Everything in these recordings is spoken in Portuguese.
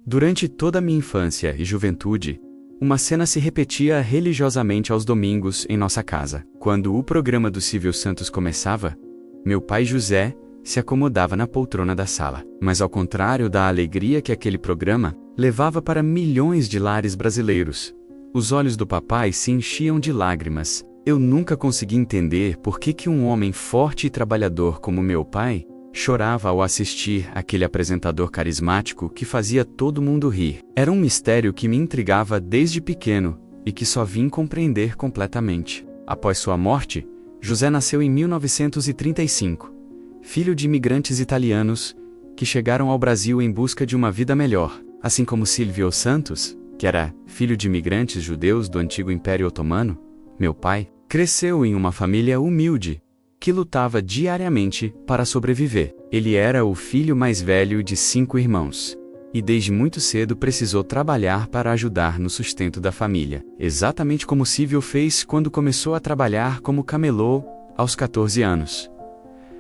Durante toda a minha infância e juventude, uma cena se repetia religiosamente aos domingos em nossa casa. Quando o programa do Silvio Santos começava, meu pai José se acomodava na poltrona da sala. Mas ao contrário da alegria que aquele programa levava para milhões de lares brasileiros, os olhos do papai se enchiam de lágrimas. Eu nunca consegui entender por que um homem forte e trabalhador como meu pai chorava ao assistir aquele apresentador carismático que fazia todo mundo rir. Era um mistério que me intrigava desde pequeno e que só vim compreender completamente. Após sua morte, José nasceu em 1935, filho de imigrantes italianos que chegaram ao Brasil em busca de uma vida melhor. Assim como Silvio Santos, que era filho de imigrantes judeus do antigo Império Otomano, meu pai cresceu em uma família humilde que lutava diariamente para sobreviver. Ele era o filho mais velho de 5 irmãos, e desde muito cedo precisou trabalhar para ajudar no sustento da família, exatamente como Silvio fez quando começou a trabalhar como camelô aos 14 anos.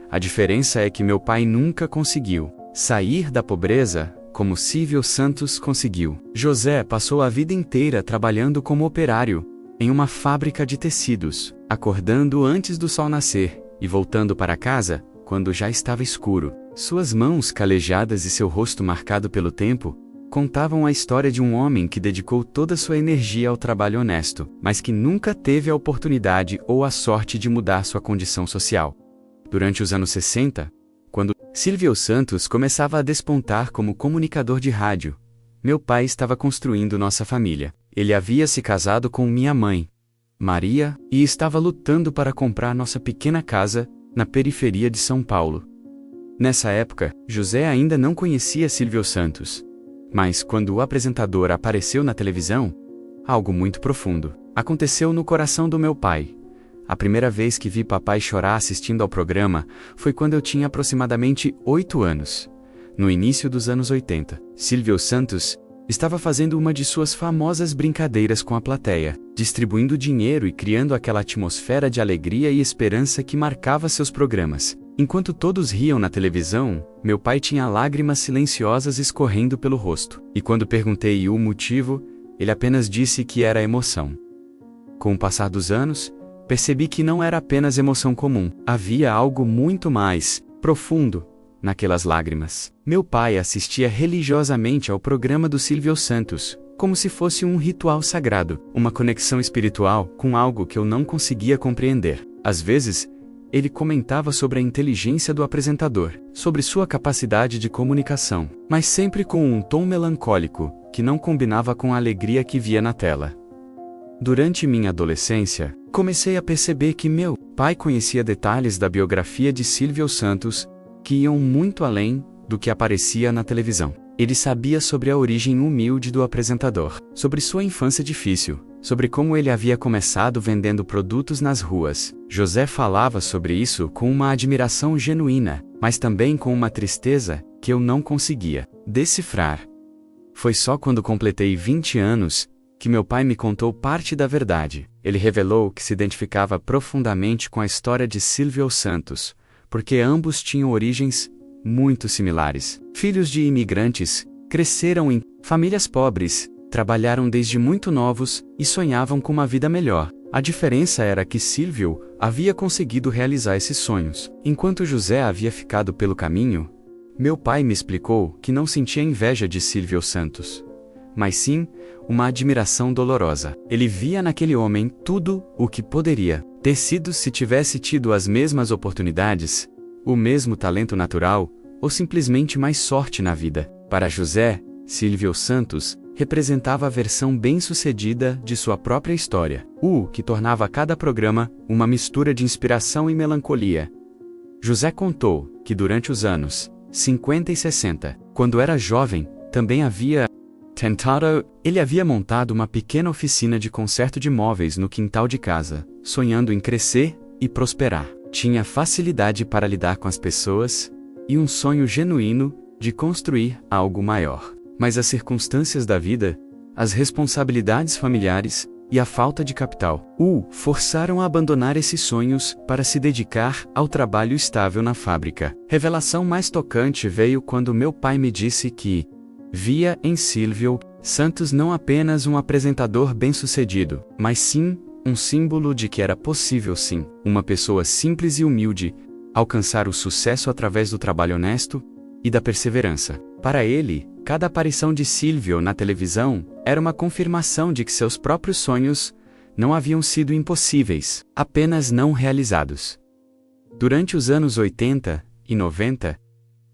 A diferença é que meu pai nunca conseguiu sair da pobreza como Silvio Santos conseguiu. José passou a vida inteira trabalhando como operário em uma fábrica de tecidos, acordando antes do sol nascer e voltando para casa quando já estava escuro. Suas mãos calejadas e seu rosto marcado pelo tempo contavam a história de um homem que dedicou toda sua energia ao trabalho honesto, mas que nunca teve a oportunidade ou a sorte de mudar sua condição social. Durante os anos 60, quando Silvio Santos começava a despontar como comunicador de rádio, meu pai estava construindo nossa família. Ele havia se casado com minha mãe, Maria, e estava lutando para comprar nossa pequena casa na periferia de São Paulo. Nessa época, José ainda não conhecia Silvio Santos. Mas quando o apresentador apareceu na televisão, algo muito profundo aconteceu no coração do meu pai. A primeira vez que vi papai chorar assistindo ao programa foi quando eu tinha aproximadamente 8 anos. No início dos anos 80, Silvio Santos estava fazendo uma de suas famosas brincadeiras com a plateia, distribuindo dinheiro e criando aquela atmosfera de alegria e esperança que marcava seus programas. Enquanto todos riam na televisão, meu pai tinha lágrimas silenciosas escorrendo pelo rosto. E quando perguntei o motivo, ele apenas disse que era emoção. Com o passar dos anos, percebi que não era apenas emoção comum. Havia algo muito mais profundo naquelas lágrimas. Meu pai assistia religiosamente ao programa do Silvio Santos, como se fosse um ritual sagrado, uma conexão espiritual com algo que eu não conseguia compreender. Às vezes, ele comentava sobre a inteligência do apresentador, sobre sua capacidade de comunicação, mas sempre com um tom melancólico, que não combinava com a alegria que via na tela. Durante minha adolescência, comecei a perceber que meu pai conhecia detalhes da biografia de Silvio Santos que iam muito além do que aparecia na televisão. Ele sabia sobre a origem humilde do apresentador, sobre sua infância difícil, sobre como ele havia começado vendendo produtos nas ruas. José falava sobre isso com uma admiração genuína, mas também com uma tristeza que eu não conseguia decifrar. Foi só quando completei 20 anos que meu pai me contou parte da verdade. Ele revelou que se identificava profundamente com a história de Silvio Santos, porque ambos tinham origens muito similares. Filhos de imigrantes, cresceram em famílias pobres, trabalharam desde muito novos e sonhavam com uma vida melhor. A diferença era que Silvio havia conseguido realizar esses sonhos, enquanto José havia ficado pelo caminho. Meu pai me explicou que não sentia inveja de Silvio Santos, mas sim uma admiração dolorosa. Ele via naquele homem tudo o que poderia ter sido se tivesse tido as mesmas oportunidades, o mesmo talento natural, ou simplesmente mais sorte na vida. Para José, Silvio Santos representava a versão bem-sucedida de sua própria história, o que tornava cada programa uma mistura de inspiração e melancolia. José contou que durante os anos 50 e 60, quando era jovem, também havia tentado. Ele havia montado uma pequena oficina de conserto de móveis no quintal de casa, sonhando em crescer e prosperar. Tinha facilidade para lidar com as pessoas e um sonho genuíno de construir algo maior. Mas as circunstâncias da vida, as responsabilidades familiares e a falta de capital o forçaram a abandonar esses sonhos para se dedicar ao trabalho estável na fábrica. Revelação mais tocante veio quando meu pai me disse que Via em Silvio Santos não apenas um apresentador bem-sucedido, mas sim um símbolo de que era possível sim, uma pessoa simples e humilde, alcançar o sucesso através do trabalho honesto e da perseverança. Para ele, cada aparição de Silvio na televisão era uma confirmação de que seus próprios sonhos não haviam sido impossíveis, apenas não realizados. Durante os anos 80 e 90,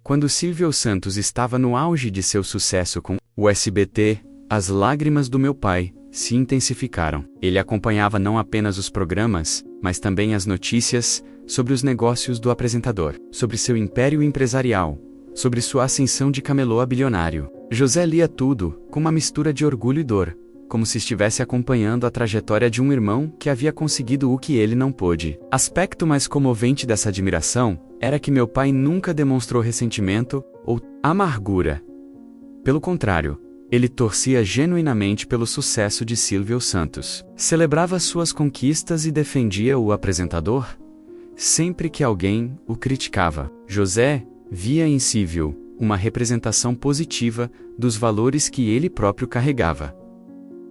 quando Silvio Santos estava no auge de seu sucesso com o SBT, as lágrimas do meu pai se intensificaram. Ele acompanhava não apenas os programas, mas também as notícias sobre os negócios do apresentador, sobre seu império empresarial, sobre sua ascensão de camelô a bilionário. José lia tudo com uma mistura de orgulho e dor, como se estivesse acompanhando a trajetória de um irmão que havia conseguido o que ele não pôde. Aspecto mais comovente dessa admiração era que meu pai nunca demonstrou ressentimento ou amargura. Pelo contrário, ele torcia genuinamente pelo sucesso de Silvio Santos. Celebrava suas conquistas e defendia o apresentador sempre que alguém o criticava. José via em Silvio uma representação positiva dos valores que ele próprio carregava: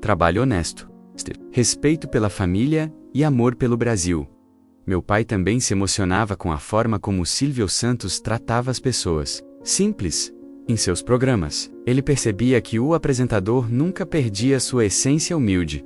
trabalho honesto, respeito pela família e amor pelo Brasil. Meu pai também se emocionava com a forma como Silvio Santos tratava as pessoas simples em seus programas. Ele percebia que o apresentador nunca perdia sua essência humilde,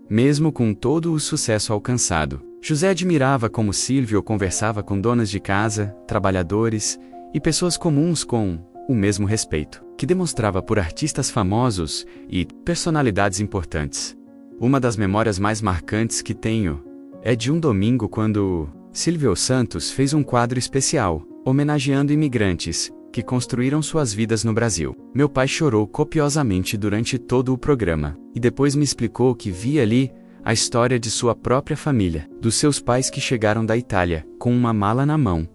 mesmo com todo o sucesso alcançado. José admirava como Silvio conversava com donas de casa, trabalhadores e pessoas comuns com o mesmo respeito que demonstrava por artistas famosos e personalidades importantes. Uma das memórias mais marcantes que tenho é de um domingo quando Silvio Santos fez um quadro especial, homenageando imigrantes que construíram suas vidas no Brasil. Meu pai chorou copiosamente durante todo o programa, e depois me explicou que via ali a história de sua própria família, dos seus pais que chegaram da Itália, com uma mala na mão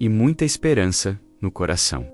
e muita esperança no coração.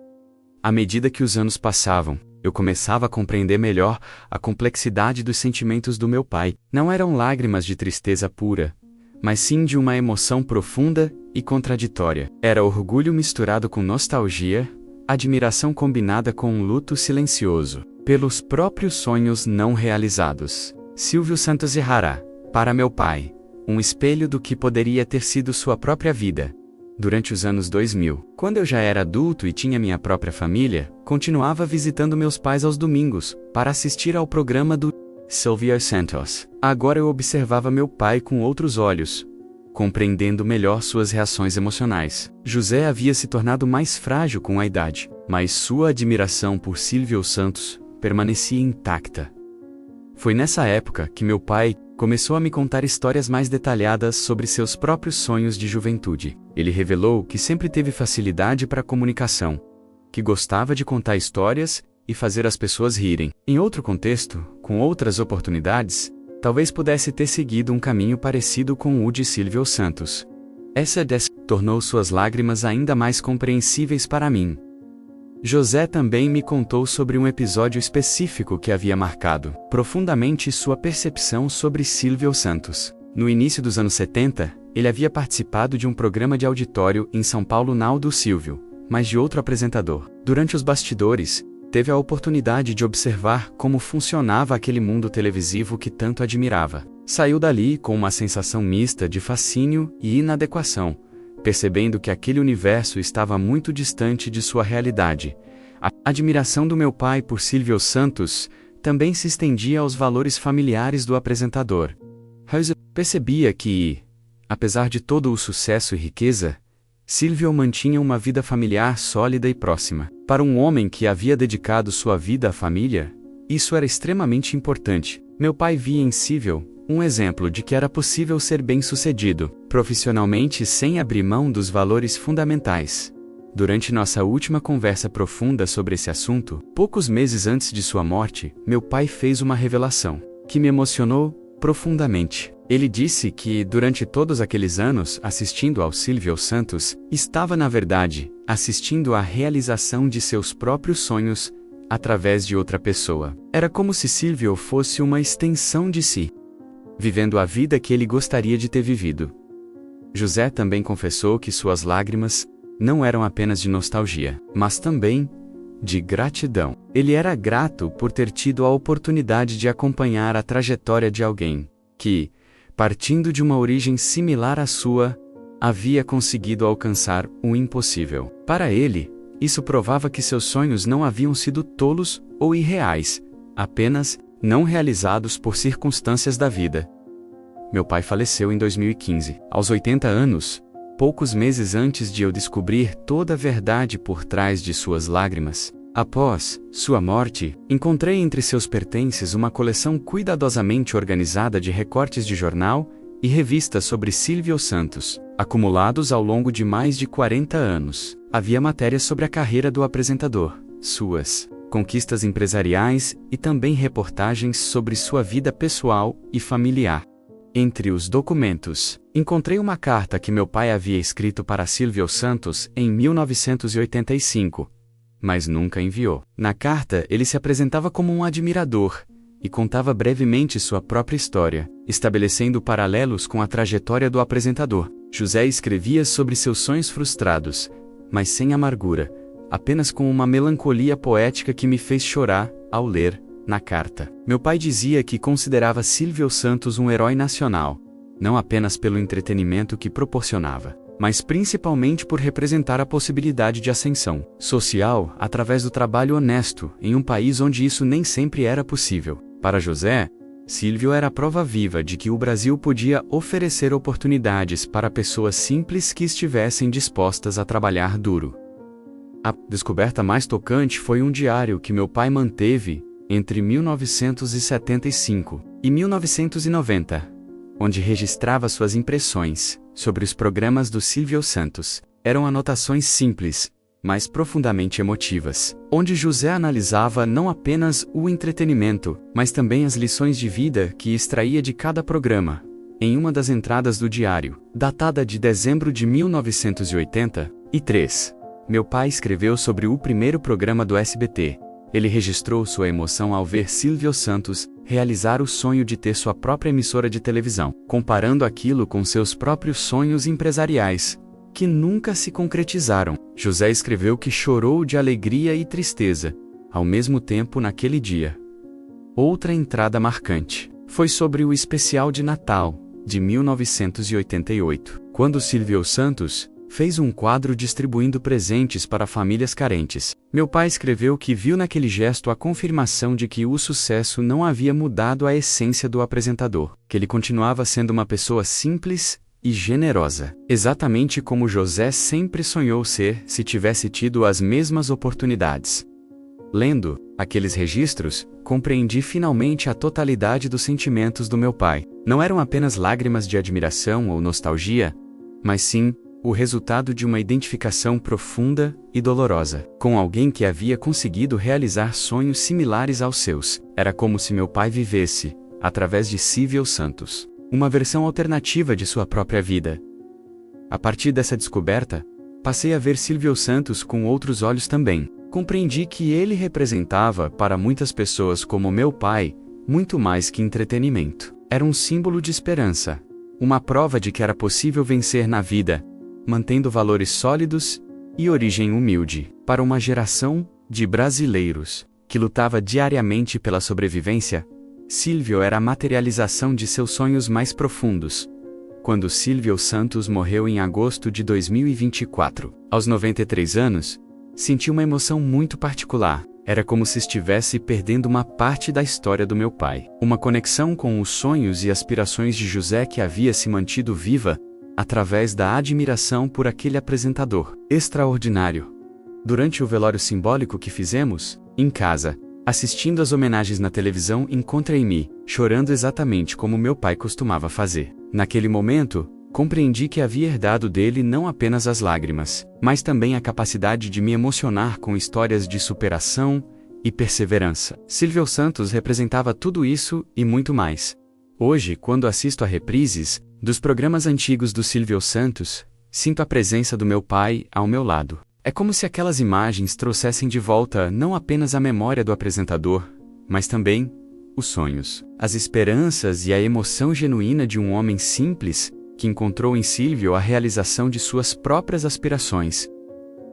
À medida que os anos passavam, eu começava a compreender melhor a complexidade dos sentimentos do meu pai. Não eram lágrimas de tristeza pura, mas sim de uma emoção profunda e contraditória. Era orgulho misturado com nostalgia, admiração combinada com um luto silencioso, pelos próprios sonhos não realizados. Silvio Santos era, para meu pai, um espelho do que poderia ter sido sua própria vida. Durante os anos 2000, quando eu já era adulto e tinha minha própria família, continuava visitando meus pais aos domingos, para assistir ao programa do Silvio Santos. Agora eu observava meu pai com outros olhos, compreendendo melhor suas reações emocionais. José havia se tornado mais frágil com a idade, mas sua admiração por Silvio Santos permanecia intacta. Foi nessa época que meu pai começou a me contar histórias mais detalhadas sobre seus próprios sonhos de juventude. Ele revelou que sempre teve facilidade para a comunicação, que gostava de contar histórias e fazer as pessoas rirem. Em outro contexto, com outras oportunidades, talvez pudesse ter seguido um caminho parecido com o de Silvio Santos. Essa tornou suas lágrimas ainda mais compreensíveis para mim. José também me contou sobre um episódio específico que havia marcado profundamente sua percepção sobre Silvio Santos. No início dos anos 70, ele havia participado de um programa de auditório em São Paulo não do Silvio, mas de outro apresentador. Durante os bastidores, teve a oportunidade de observar como funcionava aquele mundo televisivo que tanto admirava. Saiu dali com uma sensação mista de fascínio e inadequação, percebendo que aquele universo estava muito distante de sua realidade. A admiração do meu pai por Silvio Santos também se estendia aos valores familiares do apresentador. José percebia que, apesar de todo o sucesso e riqueza, Silvio mantinha uma vida familiar sólida e próxima. Para um homem que havia dedicado sua vida à família, isso era extremamente importante. Meu pai via em Silvio um exemplo de que era possível ser bem-sucedido profissionalmente sem abrir mão dos valores fundamentais. Durante nossa última conversa profunda sobre esse assunto, poucos meses antes de sua morte, meu pai fez uma revelação que me emocionou profundamente. Ele disse que, durante todos aqueles anos assistindo ao Silvio Santos, estava na verdade assistindo à realização de seus próprios sonhos através de outra pessoa. Era como se Silvio fosse uma extensão de si, vivendo a vida que ele gostaria de ter vivido. José também confessou que suas lágrimas não eram apenas de nostalgia, mas também de gratidão. Ele era grato por ter tido a oportunidade de acompanhar a trajetória de alguém que, partindo de uma origem similar à sua, havia conseguido alcançar o impossível. Para ele, isso provava que seus sonhos não haviam sido tolos ou irreais, apenas não realizados por circunstâncias da vida. Meu pai faleceu em 2015, aos 80 anos, poucos meses antes de eu descobrir toda a verdade por trás de suas lágrimas. Após sua morte, encontrei entre seus pertences uma coleção cuidadosamente organizada de recortes de jornal e revistas sobre Silvio Santos, acumulados ao longo de mais de 40 anos. Havia matérias sobre a carreira do apresentador, suas conquistas empresariais e também reportagens sobre sua vida pessoal e familiar. Entre os documentos, encontrei uma carta que meu pai havia escrito para Silvio Santos em 1985, mas nunca enviou. Na carta, ele se apresentava como um admirador e contava brevemente sua própria história, estabelecendo paralelos com a trajetória do apresentador. José escrevia sobre seus sonhos frustrados, mas sem amargura, apenas com uma melancolia poética que me fez chorar ao ler na carta. Meu pai dizia que considerava Silvio Santos um herói nacional, não apenas pelo entretenimento que proporcionava, mas principalmente por representar a possibilidade de ascensão social através do trabalho honesto em um país onde isso nem sempre era possível. Para José, Silvio era a prova viva de que o Brasil podia oferecer oportunidades para pessoas simples que estivessem dispostas a trabalhar duro. A descoberta mais tocante foi um diário que meu pai manteve entre 1975 e 1990, onde registrava suas impressões sobre os programas do Silvio Santos. Eram anotações simples, mas profundamente emotivas, onde José analisava não apenas o entretenimento, mas também as lições de vida que extraía de cada programa. Em uma das entradas do diário, datada de dezembro de 1983, meu pai escreveu sobre o primeiro programa do SBT. Ele registrou sua emoção ao ver Silvio Santos realizar o sonho de ter sua própria emissora de televisão, comparando aquilo com seus próprios sonhos empresariais, que nunca se concretizaram. José escreveu que chorou de alegria e tristeza, ao mesmo tempo naquele dia. Outra entrada marcante foi sobre o especial de Natal, de 1988, quando Silvio Santos fez um quadro distribuindo presentes para famílias carentes. Meu pai escreveu que viu naquele gesto a confirmação de que o sucesso não havia mudado a essência do apresentador, que ele continuava sendo uma pessoa simples e generosa, exatamente como José sempre sonhou ser se tivesse tido as mesmas oportunidades. Lendo aqueles registros, compreendi finalmente a totalidade dos sentimentos do meu pai. Não eram apenas lágrimas de admiração ou nostalgia, mas sim o resultado de uma identificação profunda e dolorosa com alguém que havia conseguido realizar sonhos similares aos seus. Era como se meu pai vivesse, através de Silvio Santos, uma versão alternativa de sua própria vida. A partir dessa descoberta, passei a ver Silvio Santos com outros olhos também. Compreendi que ele representava, para muitas pessoas como meu pai, muito mais que entretenimento. Era um símbolo de esperança, uma prova de que era possível vencer na vida, mantendo valores sólidos e origem humilde, para uma geração de brasileiros que lutava diariamente pela sobrevivência. Silvio era a materialização de seus sonhos mais profundos. Quando Silvio Santos morreu em agosto de 2024, aos 93 anos, senti uma emoção muito particular. Era como se estivesse perdendo uma parte da história do meu pai. Uma conexão com os sonhos e aspirações de José que havia se mantido viva através da admiração por aquele apresentador extraordinário. Durante o velório simbólico que fizemos, em casa, assistindo às homenagens na televisão, encontrei-me chorando exatamente como meu pai costumava fazer. Naquele momento, compreendi que havia herdado dele não apenas as lágrimas, mas também a capacidade de me emocionar com histórias de superação e perseverança. Silvio Santos representava tudo isso e muito mais. Hoje, quando assisto a reprises dos programas antigos do Silvio Santos, sinto a presença do meu pai ao meu lado. É como se aquelas imagens trouxessem de volta não apenas a memória do apresentador, mas também os sonhos, as esperanças e a emoção genuína de um homem simples que encontrou em Silvio a realização de suas próprias aspirações,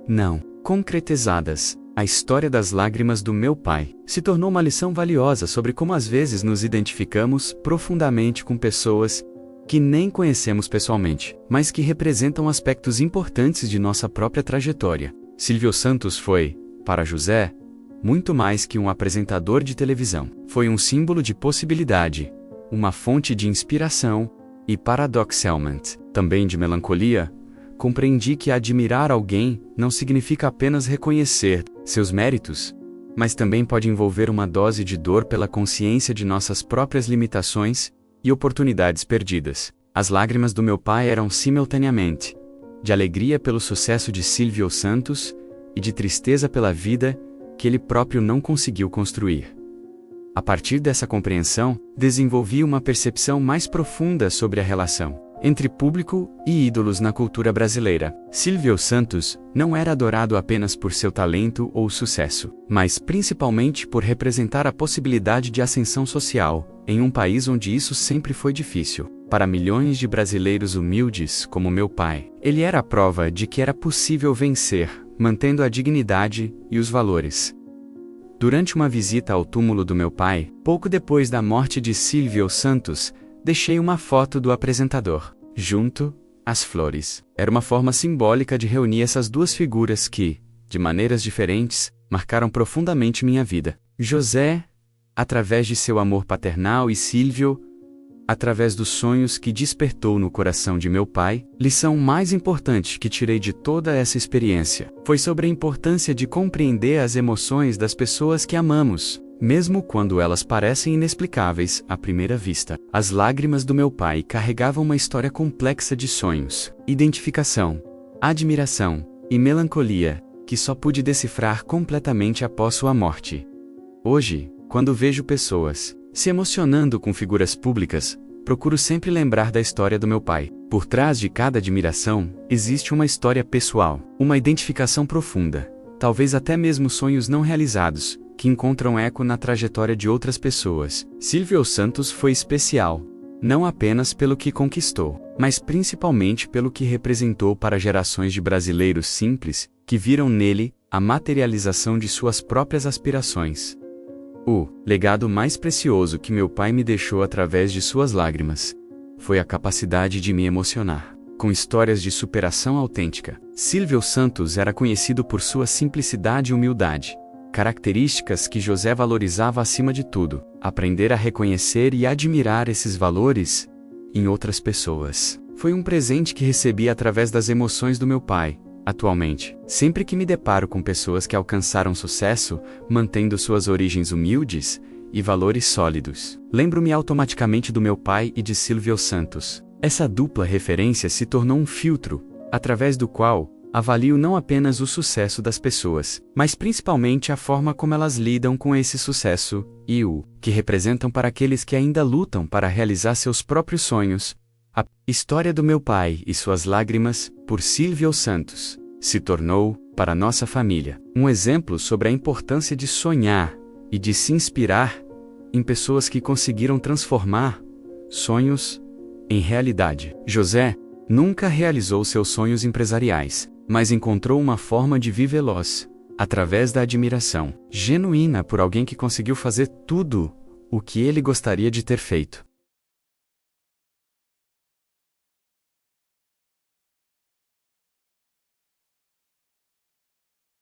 não concretizadas, A história das lágrimas do meu pai se tornou uma lição valiosa sobre como às vezes nos identificamos profundamente com pessoas que nem conhecemos pessoalmente, mas que representam aspectos importantes de nossa própria trajetória. Silvio Santos foi, para José, muito mais que um apresentador de televisão. Foi um símbolo de possibilidade, uma fonte de inspiração e, paradoxalmente, também de melancolia. Compreendi que admirar alguém não significa apenas reconhecer seus méritos, mas também pode envolver uma dose de dor pela consciência de nossas próprias limitações e oportunidades perdidas. As lágrimas do meu pai eram simultaneamente de alegria pelo sucesso de Silvio Santos e de tristeza pela vida que ele próprio não conseguiu construir. A partir dessa compreensão, desenvolvi uma percepção mais profunda sobre a relação entre público e ídolos na cultura brasileira. Silvio Santos não era adorado apenas por seu talento ou sucesso, mas principalmente por representar a possibilidade de ascensão social, em um país onde isso sempre foi difícil. Para milhões de brasileiros humildes como meu pai, ele era a prova de que era possível vencer, mantendo a dignidade e os valores. Durante uma visita ao túmulo do meu pai, pouco depois da morte de Silvio Santos, deixei uma foto do apresentador, junto às flores. Era uma forma simbólica de reunir essas duas figuras que, de maneiras diferentes, marcaram profundamente minha vida. José, através de seu amor paternal, e Silvio, através dos sonhos que despertou no coração de meu pai. Lição mais importante que tirei de toda essa experiência foi sobre a importância de compreender as emoções das pessoas que amamos, mesmo quando elas parecem inexplicáveis à primeira vista. As lágrimas do meu pai carregavam uma história complexa de sonhos, identificação, admiração e melancolia, que só pude decifrar completamente após sua morte. Hoje, quando vejo pessoas se emocionando com figuras públicas, procuro sempre lembrar da história do meu pai. Por trás de cada admiração, existe uma história pessoal, uma identificação profunda, talvez até mesmo sonhos não realizados, que encontram eco na trajetória de outras pessoas. Silvio Santos foi especial, não apenas pelo que conquistou, mas principalmente pelo que representou para gerações de brasileiros simples, que viram nele a materialização de suas próprias aspirações. O legado mais precioso que meu pai me deixou através de suas lágrimas foi a capacidade de me emocionar com histórias de superação autêntica. Silvio Santos era conhecido por sua simplicidade e humildade, características que José valorizava acima de tudo. Aprender a reconhecer e admirar esses valores em outras pessoas foi um presente que recebi através das emoções do meu pai. Atualmente, sempre que me deparo com pessoas que alcançaram sucesso, mantendo suas origens humildes e valores sólidos, lembro-me automaticamente do meu pai e de Silvio Santos. Essa dupla referência se tornou um filtro, através do qual avalio não apenas o sucesso das pessoas, mas principalmente a forma como elas lidam com esse sucesso e o que representam para aqueles que ainda lutam para realizar seus próprios sonhos. A história do meu pai e suas lágrimas, por Silvio Santos, se tornou, para nossa família, um exemplo sobre a importância de sonhar e de se inspirar em pessoas que conseguiram transformar sonhos em realidade. José nunca realizou seus sonhos empresariais, mas encontrou uma forma de vivê-los através da admiração genuína por alguém que conseguiu fazer tudo o que ele gostaria de ter feito.